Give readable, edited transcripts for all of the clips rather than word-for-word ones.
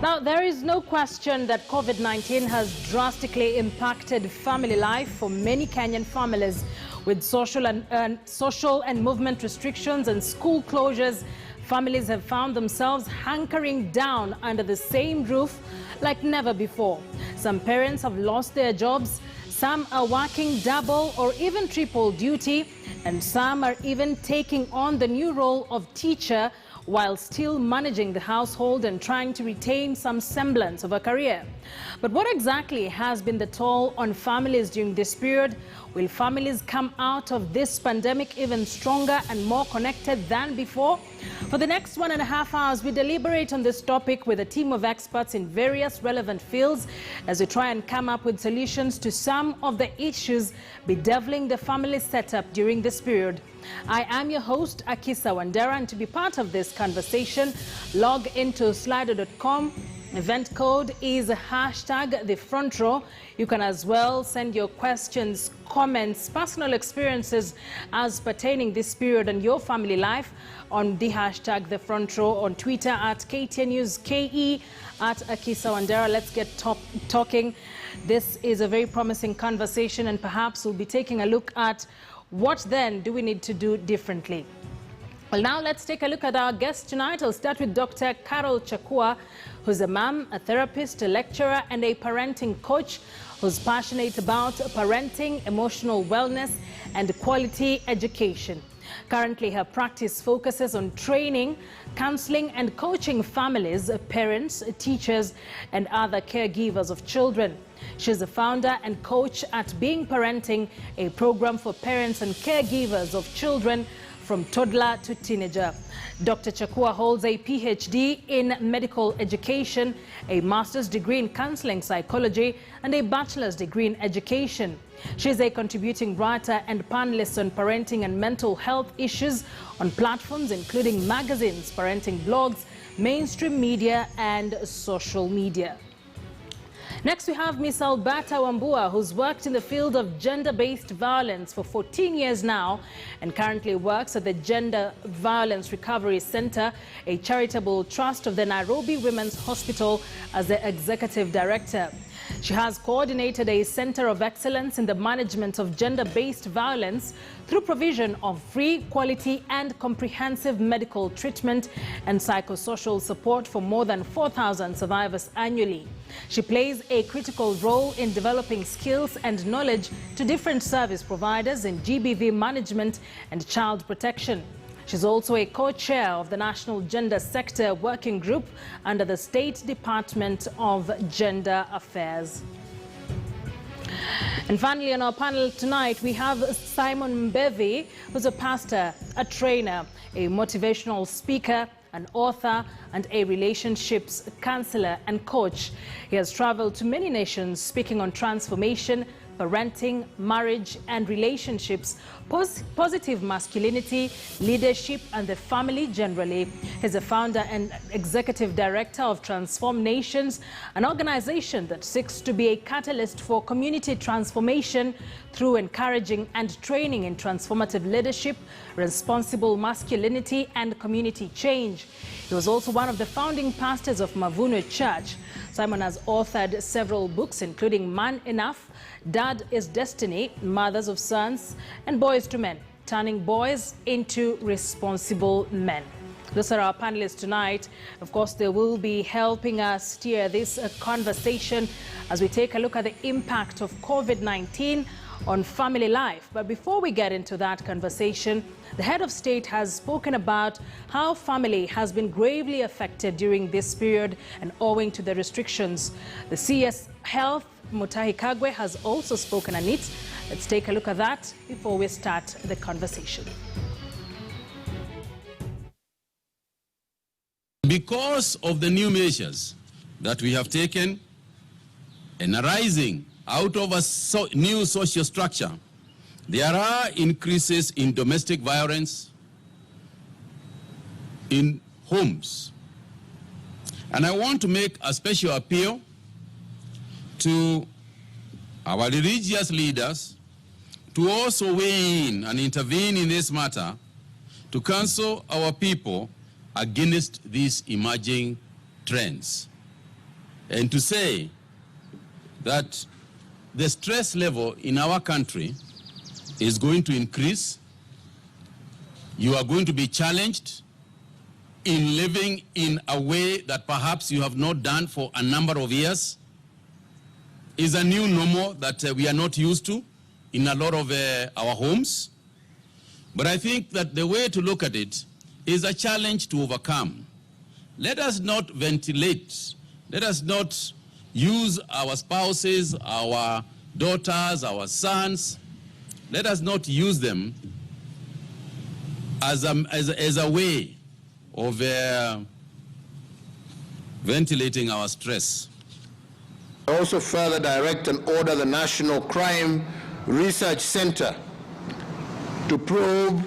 Now, there is no question that COVID-19 has drastically impacted family life for many Kenyan families. With social and movement restrictions and school closures, families have found themselves hunkering down under the same roof like never before. Some parents have lost their jobs, some are working double or even triple duty, and some are even taking on the new role of teacher while still managing the household and trying to retain some semblance of a career. But what exactly has been the toll on families during this period? Will families come out of this pandemic even stronger and more connected than before? For the next 1.5 hours, we deliberate on this topic with a team of experts in various relevant fields as we try and come up with solutions to some of the issues bedeviling the family setup during this period. I am your host, Akisa Wandera, and to be part of this conversation, log into slido.com. Event code is #TheFrontRow. You can as well send your questions, comments, personal experiences as pertaining this period and your family life on the #TheFrontRow, on Twitter at KTNNewsKE, at Akisa Wandera. Let's get talking. This is a very promising conversation, and perhaps we'll be taking a look at what then do we need to do differently. Well, now let's take a look at our guest tonight. I'll start with Dr. Carol Chakua, who's a mom, a therapist, a lecturer, and a parenting coach who's passionate about parenting, emotional wellness, and quality education. Currently, her practice focuses on training, counseling, and coaching families, parents, teachers, and other caregivers of children. She's the founder and coach at Being Parenting, a program for parents and caregivers of children from toddler to teenager. Dr. Chakua holds a PhD in medical education, a master's degree in counseling psychology, and a bachelor's degree in education. She's a contributing writer and panelist on parenting and mental health issues on platforms including magazines, parenting blogs, mainstream media, and social media. Next, we have Ms. Alberta Wambua, who's worked in the field of gender-based violence for 14 years now and currently works at the Gender Violence Recovery Center, a charitable trust of the Nairobi Women's Hospital, as the executive director. She has coordinated a center of excellence in the management of gender-based violence through provision of free, quality, and comprehensive medical treatment and psychosocial support for more than 4,000 survivors annually. She plays a critical role in developing skills and knowledge to different service providers in GBV management and child protection. She's also a co-chair of the National Gender Sector Working Group under the State Department of Gender Affairs. And finally, on our panel tonight, we have Simon Mbevi, who's a pastor, a trainer, a motivational speaker, an author, and a relationships counselor and coach. He has traveled to many nations speaking on transformation, parenting, marriage and relationships, positive masculinity, leadership, and the family generally. He's a founder and executive director of Transform Nations, an organization that seeks to be a catalyst for community transformation through encouraging and training in transformative leadership, responsible masculinity, and community change. He was also one of the founding pastors of Mavuno Church. Simon has authored several books, including Man Enough, Dad is Destiny, Mothers of Sons, and Boys to Men, Turning Boys into Responsible Men. Those are our panelists tonight. Of course, they will be helping us steer this conversation as we take a look at the impact of COVID-19 on family life. But before we get into that conversation, the head of state has spoken about how family has been gravely affected during this period and owing to the restrictions. The CS Health, Mutahi Kagwe, has also spoken on it. Let's take a look at that before we start the conversation. Because of the new measures that we have taken and arising out of a new social structure, there are increases in domestic violence in homes. And I want to make a special appeal to our religious leaders to also weigh in and intervene in this matter to counsel our people against these emerging trends. and to say that the stress level in our country is going to increase. You are going to be challenged in living in a way that perhaps you have not done for a number of years. Is a new normal that we are not used to in a lot of our homes. But I think that the way to look at it is a challenge to overcome. Let us not ventilate. Let us not use our spouses, our daughters, our sons. Let us not use them as a way of ventilating our stress. Also further direct and order the National Crime Research Center to probe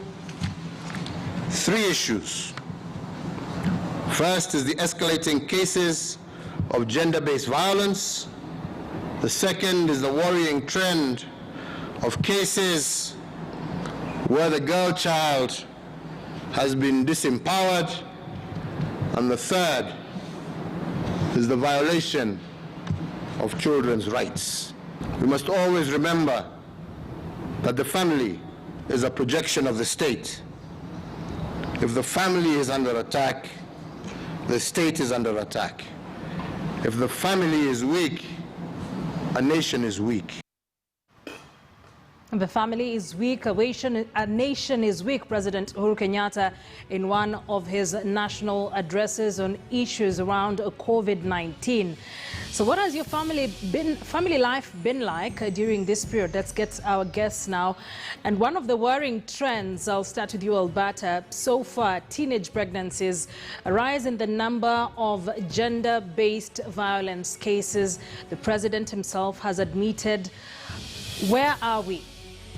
3 issues. First is the escalating cases of gender-based violence. The second is the worrying trend of cases where the girl child has been disempowered. And the third is the violation of children's rights. We must always remember that the family is a projection of the state. If the family is under attack, the state is under attack. If the family is weak, a nation is weak. The family is weak, a nation is weak, President Uhuru Kenyatta in one of his national addresses on issues around COVID-19. So what has your family life been like during this period? Let's get our guests now. And one of the worrying trends, I'll start with you, Alberta, so far, teenage pregnancies, a rise in the number of gender-based violence cases. The president himself has admitted. Where are we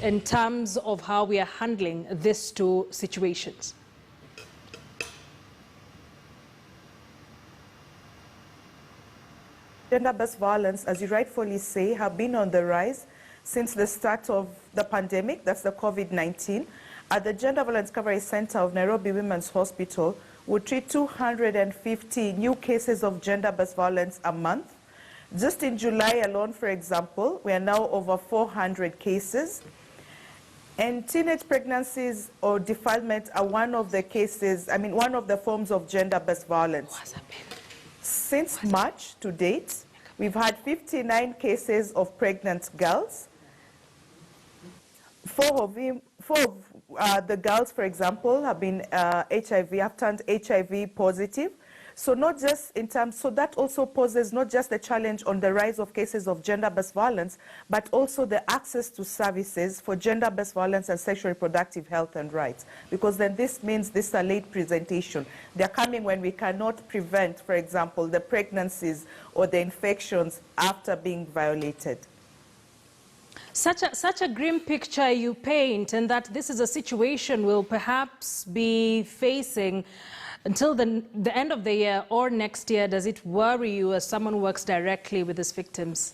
in terms of how we are handling these 2 situations? Gender-based violence, as you rightfully say, have been on the rise since the start of the pandemic, that's the COVID-19. At the Gender Violence Recovery Center of Nairobi Women's Hospital, we treat 250 new cases of gender-based violence a month. Just in July alone, for example, we are now over 400 cases. And teenage pregnancies or defilement are one of the cases, one of the forms of gender-based violence. Since March to date, we've had 59 cases of pregnant girls. 4 of the girls, for example, have been have turned HIV positive. So not just in terms, so that also poses not just the challenge on the rise of cases of gender-based violence, but also the access to services for gender-based violence and sexual reproductive health and rights. Because then this means this is a late presentation. They're coming when we cannot prevent, for example, the pregnancies or the infections after being violated. Such a grim picture you paint, and that this is a situation we'll perhaps be facing until the end of the year or next year. Does it worry you as someone who works directly with these victims?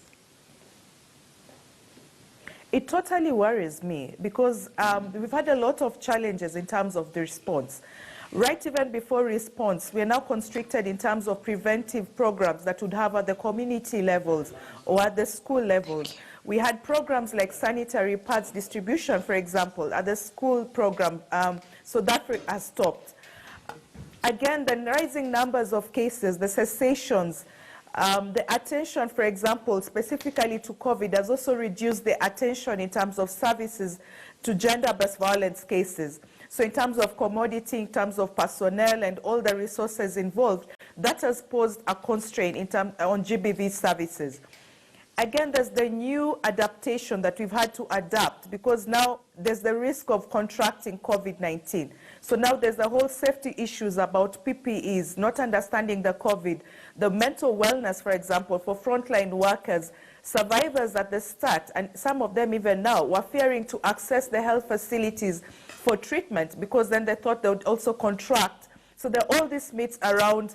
It totally worries me because we've had a lot of challenges in terms of the response. Right even before response, we are now constricted in terms of preventive programs that would have at the community levels or at the school levels. We had programs like sanitary pads distribution, for example, at the school program, so that has stopped. Again, the rising numbers of cases, the cessations, the attention, for example, specifically to COVID, has also reduced the attention in terms of services to gender-based violence cases. So in terms of commodity, in terms of personnel and all the resources involved, that has posed a constraint on GBV services. Again, there's the new adaptation that we've had to adapt because now there's the risk of contracting COVID-19. So now there's the whole safety issues about PPEs, not understanding the COVID, the mental wellness, for example, for frontline workers, survivors at the start, and some of them even now, were fearing to access the health facilities for treatment because then they thought they would also contract. So there are all these myths around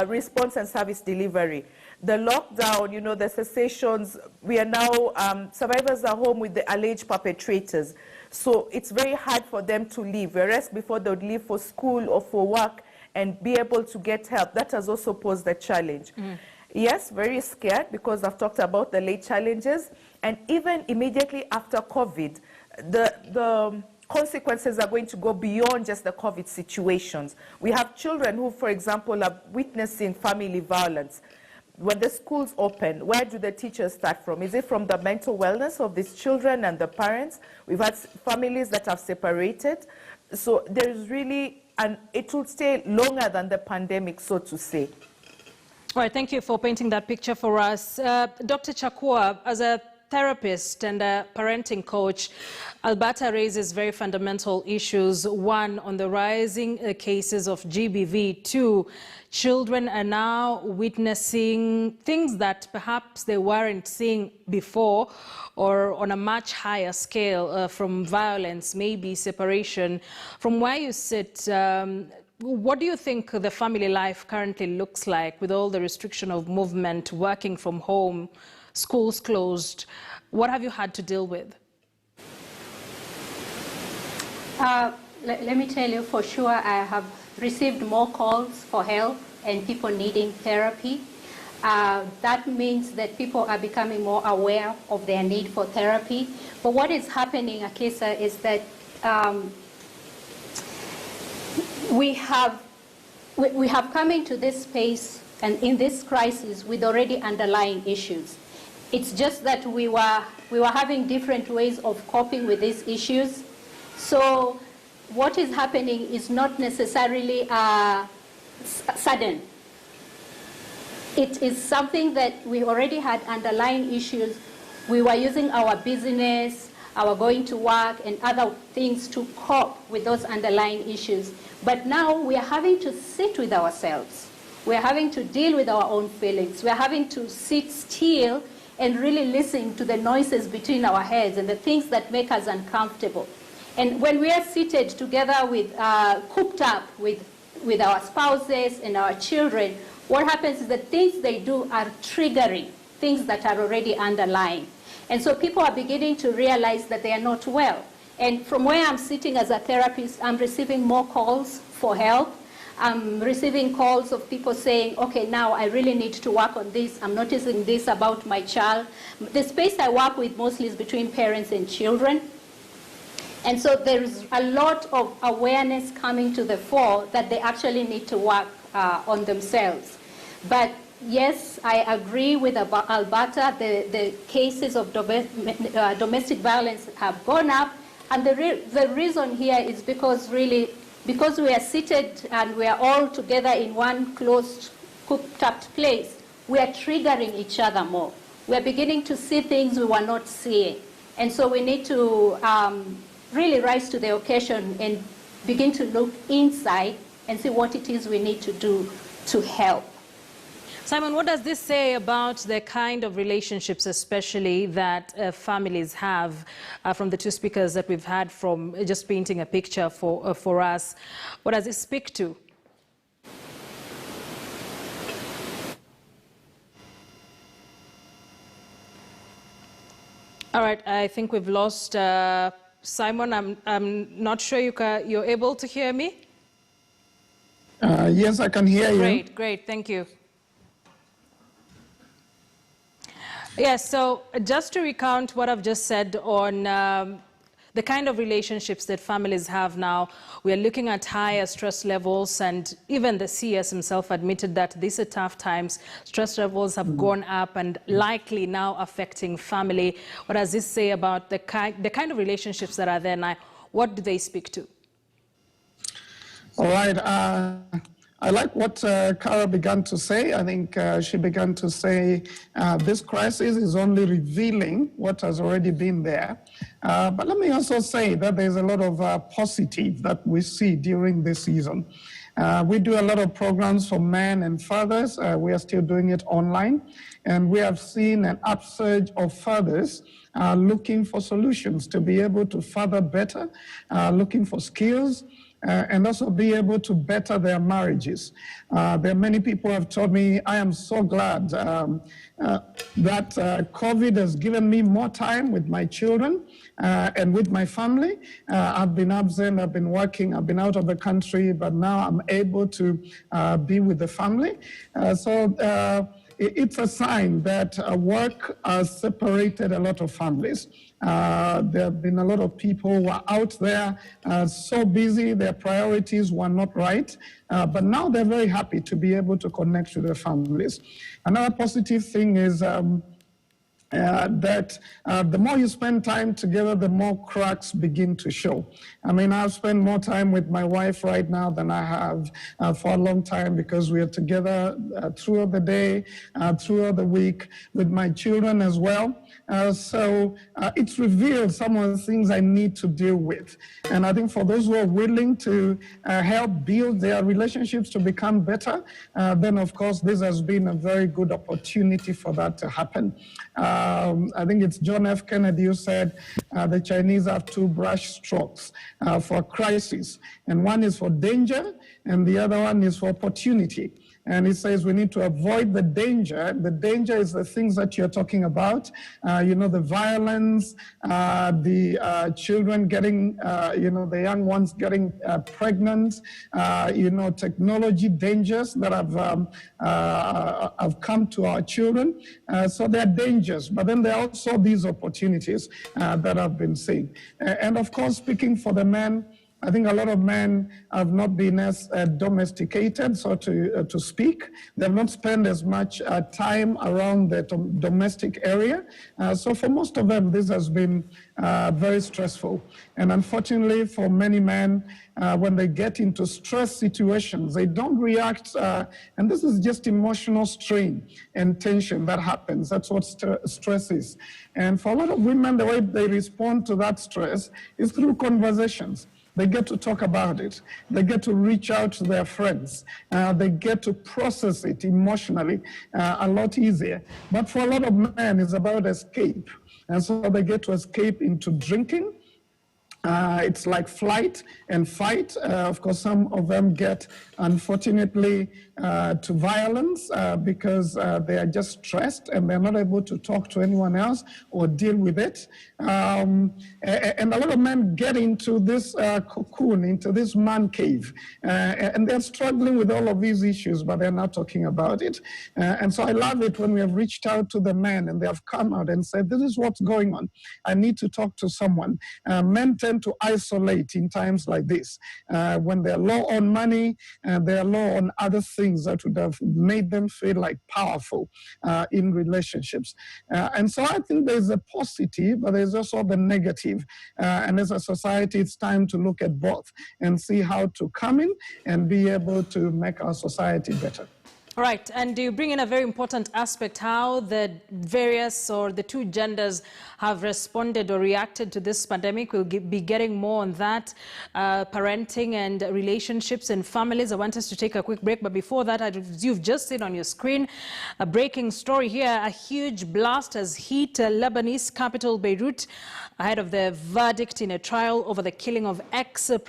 response and service delivery. The lockdown, the cessations, we are now, survivors are home with the alleged perpetrators. So it's very hard for them to leave, whereas before they would leave for school or for work and be able to get help. That has also posed a challenge. Yes, very scared because I've talked about the late challenges. And even immediately after COVID, the consequences are going to go beyond just the COVID situations. We have children who, for example, are witnessing family violence. When the schools open, where do the teachers start from? Is it from the mental wellness of these children and the parents? We've had families that have separated. So there's really, and it will stay longer than the pandemic, so to say. All right, thank you for painting that picture for us. Dr. Chakua, as a therapist and a parenting coach, Alberta raises very fundamental issues. One, on the rising cases of GBV. Two, children are now witnessing things that perhaps they weren't seeing before, or on a much higher scale, from violence, maybe separation. From where you sit, what do you think the family life currently looks like with all the restriction of movement, working from home, schools closed? What have you had to deal with? Let me tell you for sure, I have received more calls for help and people needing therapy. That means that people are becoming more aware of their need for therapy. But what is happening, Akisa, is that we have come into this space and in this crisis with already underlying issues. It's just that we were having different ways of coping with these issues. So what is happening is not necessarily sudden. It is something that we already had underlying issues. We were using our business, our going to work and other things to cope with those underlying issues. But now we are having to sit with ourselves. We're having to deal with our own feelings. We're having to sit still and really listen to the noises between our heads and the things that make us uncomfortable. And when we are seated together with, cooped up with our spouses and our children, what happens is that things they do are triggering things that are already underlying. And so people are beginning to realize that they are not well. And from where I'm sitting as a therapist, I'm receiving more calls for help. I'm receiving calls of people saying, okay, now I really need to work on this. I'm noticing this about my child. The space I work with mostly is between parents and children. And so there's a lot of awareness coming to the fore that they actually need to work on themselves. But yes, I agree with Alberta. The cases of domestic violence have gone up. And the reason here is because we are seated and we are all together in one closed, cooped-up place, we are triggering each other more. We are beginning to see things we were not seeing. And so we need to really rise to the occasion and begin to look inside and see what it is we need to do to help. Simon, what does this say about the kind of relationships, especially that families have, from the two speakers that we've had, from just painting a picture for us? What does it speak to? All right, I think we've lost Simon. I'm not sure you're able to hear me? Yes, I can hear you. Great, thank you. Yes, so just to recount what I've just said on the kind of relationships that families have now, we are looking at higher stress levels, and even the CS himself admitted that these are tough times. Stress levels have gone up and likely now affecting family. What does this say about the kind of relationships that are there now? What do they speak to? All right. I like what Cara began to say. I think she began to say this crisis is only revealing what has already been there. But let me also say that there's a lot of positive that we see during this season. We do a lot of programs for men and fathers. We are still doing it online. And we have seen an upsurge of fathers looking for solutions to be able to father better, looking for skills, and also be able to better their marriages. There are many people who have told me, I am so glad that COVID has given me more time with my children and with my family. I've been absent, I've been working, I've been out of the country, but now I'm able to be with the family. So it's a sign that work has separated a lot of families. There have been a lot of people who are out there so busy, their priorities were not right, but now they're very happy to be able to connect with their families. Another positive thing is that the more you spend time together, the more cracks begin to show. I mean, I've spent more time with my wife right now than I have for a long time, because we are together throughout the day, throughout the week, with my children as well. So it's revealed some of the things I need to deal with. And I think for those who are willing to help build their relationships to become better, then of course this has been a very good opportunity for that to happen. I think it's John F. Kennedy who said the Chinese have two brush strokes for crisis, and one is for danger and the other one is for opportunity. And he says we need to avoid the danger. The danger is the things that you're talking about, the violence, the children getting, the young ones getting pregnant, technology dangers that have come to our children. So they're dangers, but then there are also these opportunities that have been seen. And of course, speaking for the men, I think a lot of men have not been as domesticated, so to speak. They have not spent as much time around the domestic area. So for most of them, this has been very stressful. And unfortunately, for many men, when they get into stress situations, they don't react, and this is just emotional strain and tension that happens. That's what stress is. And for a lot of women, the way they respond to that stress is through conversations. They get to talk about it. They get to reach out to their friends. They get to process it emotionally a lot easier. But for a lot of men, it's about escape. And so they get to escape into drinking. It's like flight and fight. Of course, some of them get, unfortunately, to violence because they are just stressed and they're not able to talk to anyone else or deal with it. And a lot of men get into this cocoon, into this man cave, and they're struggling with all of these issues, but they're not talking about it. And so I love it when we have reached out to the men and they have come out and said, this is what's going on. I need to talk to someone. Men tend to isolate in times like this, when they're low on money and they're low on other things that would have made them feel like powerful in relationships. And so I think there's a positive, but there's also the negative. And as a society, it's time to look at both and see how to come in and be able to make our society better. All right, and you bring in a very important aspect, how the various or the two genders have responded or reacted to this pandemic. We'll be getting more on that, parenting and relationships and families. I want us to take a quick break, but before that, as you've just seen on your screen, a breaking story here. A huge blast has hit Lebanese capital Beirut ahead of the verdict in a trial over the killing of ex-Prime Minister